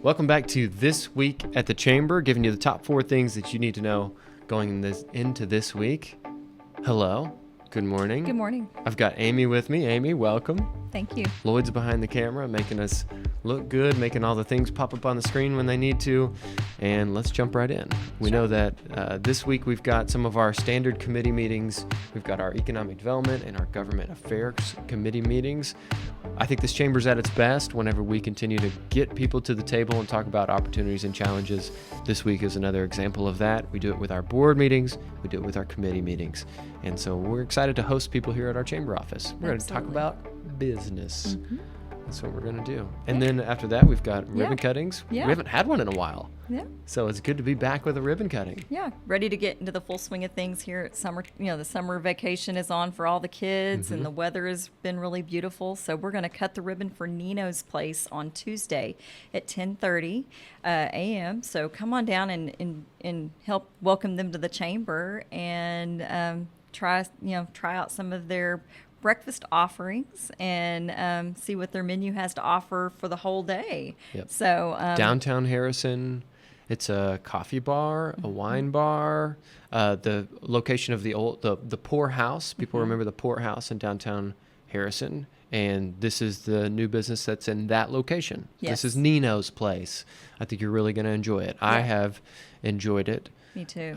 Welcome back to This Week at the Chamber, giving you the top 4 things that you need to know going into this week. Hello. Good morning. Good morning. I've got Amy with me. Amy, welcome. Thank you. Lloyd's behind the camera, making us look good, making all the things pop up on the screen when they need to. And let's jump right in. We know that this week we've got some of our standard committee meetings. We've got our economic development and our government affairs committee meetings. I think this chamber's at its best whenever we continue to get people to the table and talk about opportunities and challenges. This week is another example of that. We do it with our board meetings. We do it with our committee meetings. And so we're excited to host people here at our chamber office. We're going to talk about business. Mm-hmm. That's what we're going to do. And then after that, we've got ribbon cuttings. Yeah. We haven't had one in a while. Yeah. So it's good to be back with a ribbon cutting. Yeah. Ready to get into the full swing of things here at summer. You know, the summer vacation is on for all the kids and the weather has been really beautiful. So we're going to cut the ribbon for Neno's place on Tuesday at 10:30 a.m. So come on down and help welcome them to the chamber and try out some of their breakfast offerings and see what their menu has to offer for the whole day. Yep. So downtown Harrison, it's a coffee bar, a wine bar. The location of the Pour House. People remember the Pour House in downtown Harrison, and this is the new business that's in that location. Yes. This is Neno's place. I think you're really going to enjoy it. I have enjoyed it. Me too.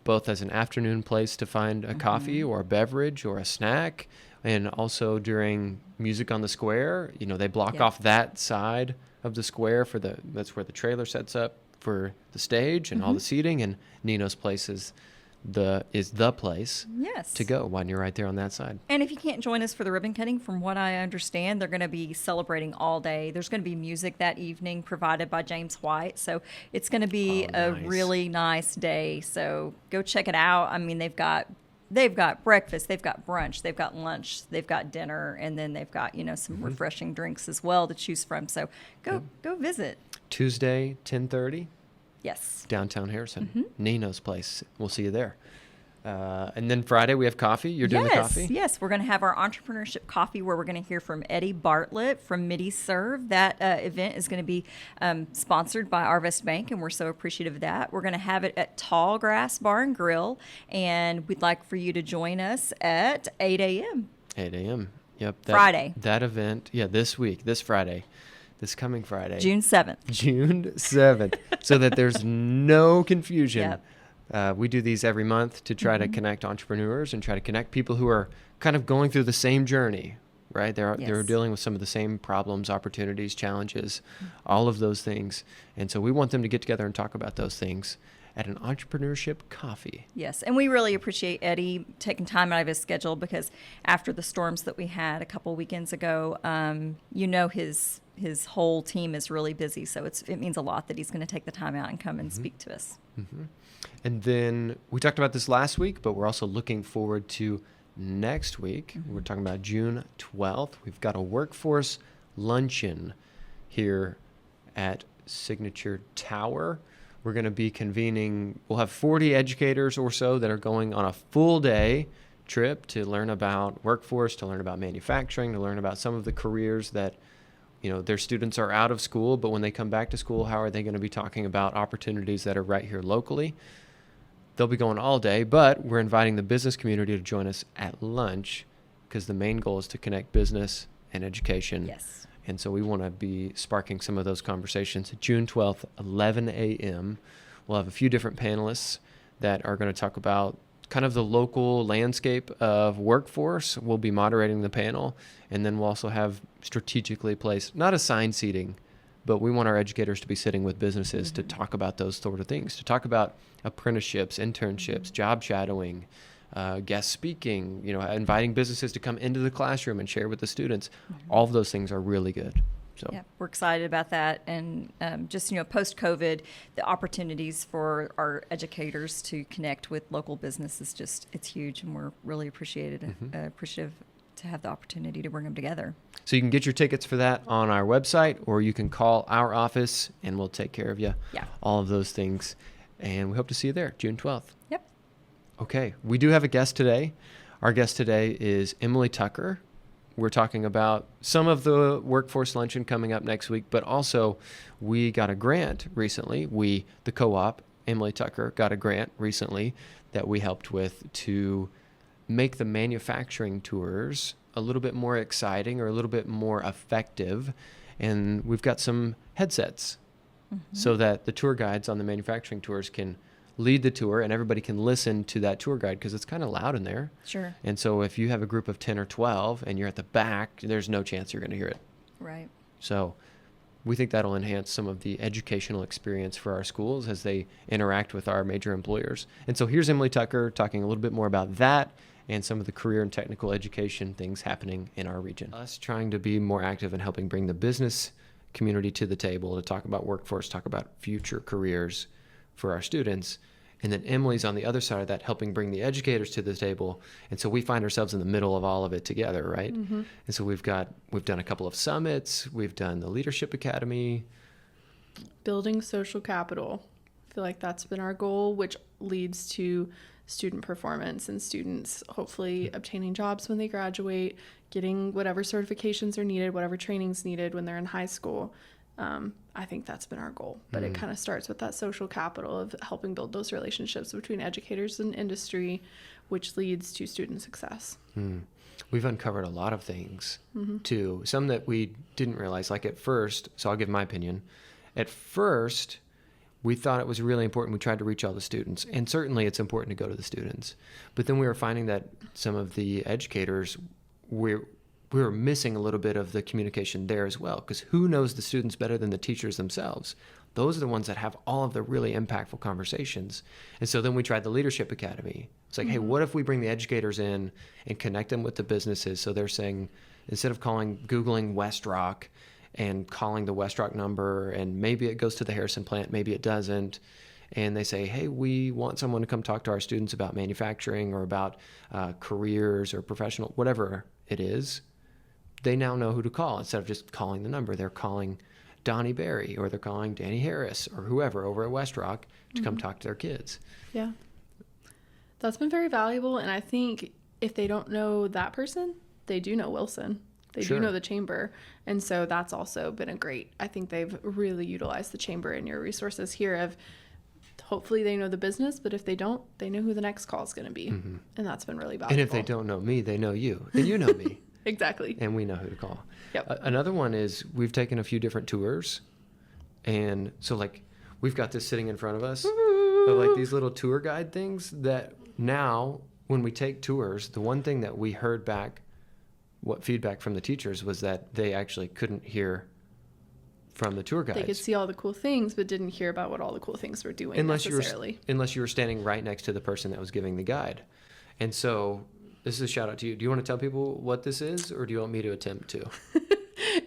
Both as an afternoon place to find a coffee or a beverage or a snack, and also during Music on the Square. You know, they block off that side of the square that's where the trailer sets up for the stage and all the seating, and Neno's place is the place to go when you're right there on that side. And if you can't join us for the ribbon cutting, from what I understand, they're going to be celebrating all day. There's going to be music that evening provided by James White. So it's going to be a really nice day. So go check it out. I mean, they've got breakfast, they've got brunch, they've got lunch, they've got dinner, and then they've got, some refreshing drinks as well to choose from. So go visit. Tuesday, 10:30. Yes. Downtown Harrison, Neno's place. We'll see you there. And then Friday we have coffee. You're doing the coffee? Yes, we're going to have our entrepreneurship coffee where we're going to hear from Eddie Bartlett from Midi Serve. That event is going to be sponsored by Arvest Bank, and we're so appreciative of that. We're going to have it at Tall Grass Bar and Grill, and we'd like for you to join us at 8 a.m. 8 a.m. Yep. Friday. That event, this week, this Friday. This coming Friday. June 7th. June 7th. So that there's no confusion. Yep. We do these every month to try to connect entrepreneurs and try to connect people who are kind of going through the same journey, right? They're dealing with some of the same problems, opportunities, challenges, all of those things. And so we want them to get together and talk about those things at an entrepreneurship coffee. Yes, and we really appreciate Eddie taking time out of his schedule, because after the storms that we had a couple weekends ago, his whole team is really busy, so it means a lot that he's going to take the time out and come and speak to us. Mm-hmm. And then we talked about this last week, but we're also looking forward to next week. We're talking about June 12th. We've got a workforce luncheon here at Signature Tower. We're going to be convening, we'll have 40 educators or so that are going on a full day trip to learn about workforce, to learn about manufacturing, to learn about some of the careers that, their students are out of school, but when they come back to school, how are they going to be talking about opportunities that are right here locally? They'll be going all day, but we're inviting the business community to join us at lunch, because the main goal is to connect business and education. Yes. And so we want to be sparking some of those conversations. June 12th, 11 a.m. We'll have a few different panelists that are going to talk about kind of the local landscape of workforce. We'll be moderating the panel. And then we'll also have strategically placed, not assigned seating, but we want our educators to be sitting with businesses to talk about those sort of things, to talk about apprenticeships, internships, job shadowing, guest speaking, inviting businesses to come into the classroom and share with the students. All of those things are really good. So yeah, we're excited about that. And post-COVID, the opportunities for our educators to connect with local businesses, it's huge. And we're really appreciative to have the opportunity to bring them together. So you can get your tickets for that on our website, or you can call our office and we'll take care of you. Yeah. All of those things. And we hope to see you there, June 12th. Yep. Okay. We do have a guest today. Our guest today is Emily Tucker. we're talking about some of the workforce luncheon coming up next week, but also we got a grant recently. The co-op, Emily Tucker, got a grant recently that we helped with to make the manufacturing tours a little bit more exciting or a little bit more effective. And we've got some headsets so that the tour guides on the manufacturing tours can lead the tour and everybody can listen to that tour guide because it's kind of loud in there. Sure. And so if you have a group of 10 or 12 and you're at the back, there's no chance you're going to hear it. Right. So we think that'll enhance some of the educational experience for our schools as they interact with our major employers. And so here's Emily Tucker talking a little bit more about that and some of the career and technical education things happening in our region. Us trying to be more active in helping bring the business community to the table to talk about workforce, talk about future careers for our students. And then Emily's on the other side of that, helping bring the educators to the table. And so we find ourselves in the middle of all of it together, right? And so we've done a couple of summits. We've done the Leadership Academy. Building social capital. I feel like that's been our goal, which leads to student performance and students hopefully obtaining jobs when they graduate, getting whatever certifications are needed, whatever training's needed when they're in high school. I think that's been our goal, but it kind of starts with that social capital of helping build those relationships between educators and industry, which leads to student success. We've uncovered a lot of things too, some that we didn't realize. Like at first, so I'll give my opinion. At first, we thought it was really important. We tried to reach all the students, and certainly it's important to go to the students. But then we were finding that some of the educators we were missing a little bit of the communication there as well, because who knows the students better than the teachers themselves? Those are the ones that have all of the really impactful conversations. And so then we tried the Leadership Academy. It's like, hey, what if we bring the educators in and connect them with the businesses? So they're saying, instead of Googling West Rock and calling the West Rock number, and maybe it goes to the Harrison plant, maybe it doesn't, and they say, hey, we want someone to come talk to our students about manufacturing or about careers or professional, whatever it is, they now know who to call. Instead of just calling the number, they're calling Donnie Berry or they're calling Danny Harris or whoever over at West Rock to come talk to their kids. Yeah. That's been very valuable. And I think if they don't know that person, they do know Wilson. They do know the chamber. And so that's also been I think they've really utilized the chamber and your resources here of hopefully they know the business, but if they don't, they know who the next call is going to be. And that's been really valuable. And if they don't know me, they know you. And you know me. Exactly. And we know who to call. Yep. Another one is we've taken a few different tours. And so like we've got this sitting in front of us of like these little tour guide things that now when we take tours, the one thing that we heard back, what feedback from the teachers was that they actually couldn't hear from the tour guides. They could see all the cool things, but didn't hear about what all the cool things were doing necessarily. Unless you were standing right next to the person that was giving the guide. And so this is a shout out to you. Do you want to tell people what this is, or do you want me to attempt to?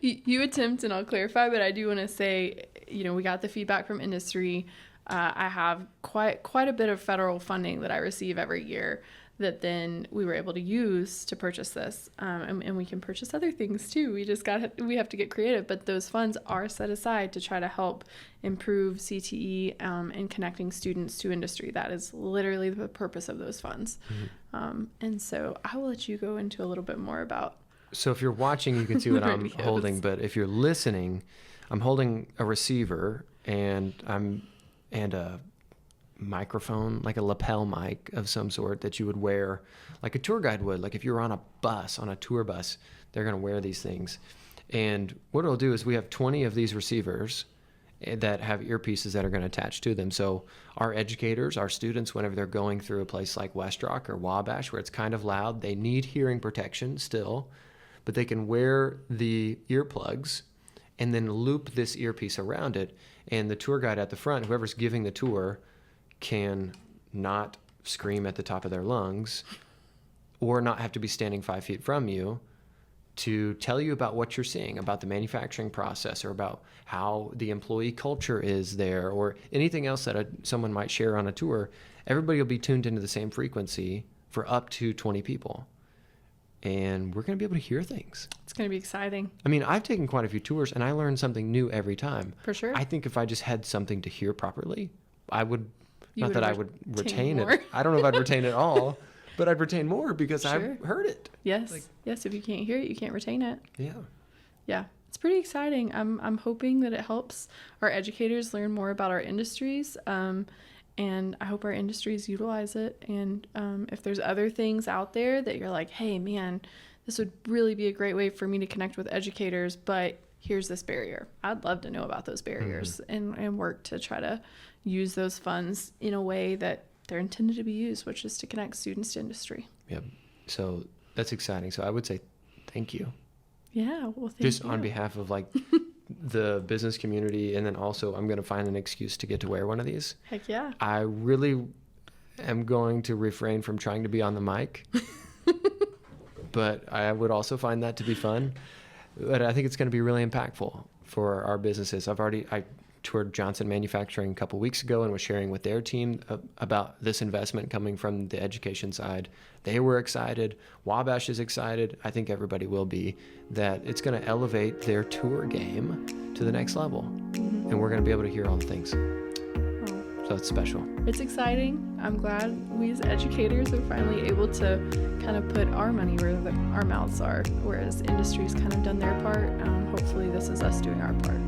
You attempt and I'll clarify, but I do want to say, we got the feedback from industry. I have quite a bit of federal funding that I receive every year that then we were able to use to purchase this. And we can purchase other things too. We have to get creative, but those funds are set aside to try to help improve CTE and connecting students to industry. That is literally the purpose of those funds. And so I will let you go into a little bit more about. So if you're watching, you can see what I'm holding, but if you're listening, I'm holding a receiver and a microphone, like a lapel mic of some sort that you would wear like a tour guide would. Like if you're on a tour bus, they're going to wear these things. And what it'll do is we have 20 of these receivers that have earpieces that are going to attach to them. So our educators, our students, whenever they're going through a place like West Rock or Wabash where it's kind of loud, they need hearing protection still, but they can wear the earplugs and then loop this earpiece around it. And the tour guide at the front, whoever's giving the tour, can not scream at the top of their lungs or not have to be standing 5 feet from you to tell you about what you're seeing, about the manufacturing process or about how the employee culture is there or anything else that someone might share on a tour. Everybody will be tuned into the same frequency for up to 20 people. And we're going to be able to hear things. It's going to be exciting. I mean, I've taken quite a few tours and I learned something new every time. For sure. I think if I just had something to hear properly, I would... Not that I would retain more. it. I don't know if I'd retain it all, but I'd retain more because Sure. I heard it. Yes. Like- Yes. If you can't hear it, you can't retain it. Yeah. Yeah. It's pretty exciting. I'm hoping that it helps our educators learn more about our industries. And I hope our industries utilize it. And if there's other things out there that you're like, hey, man, this would really be a great way for me to connect with educators, but here's this barrier. I'd love to know about those barriers and work to try to use those funds in a way that they're intended to be used, which is to connect students to industry. Yeah. So that's exciting. So I would say thank you. Yeah. Well, thank Just you. on behalf of like the business community. And then also I'm going to find an excuse to get to wear one of these. Heck yeah. I really am going to refrain from trying to be on the mic, but I would also find that to be fun. But I think it's going to be really impactful for our businesses. I toured Johnson Manufacturing a couple weeks ago and was sharing with their team about this investment coming from the education side. They were excited. Wabash is excited. I think everybody will be, that it's going to elevate their tour game to the next level. And we're going to be able to hear all the things. Well, So it's special. it's exciting. I'm glad we as educators are finally able to kind of put our money where our mouths are, whereas industry's kind of done their part. Hopefully this is us doing our part.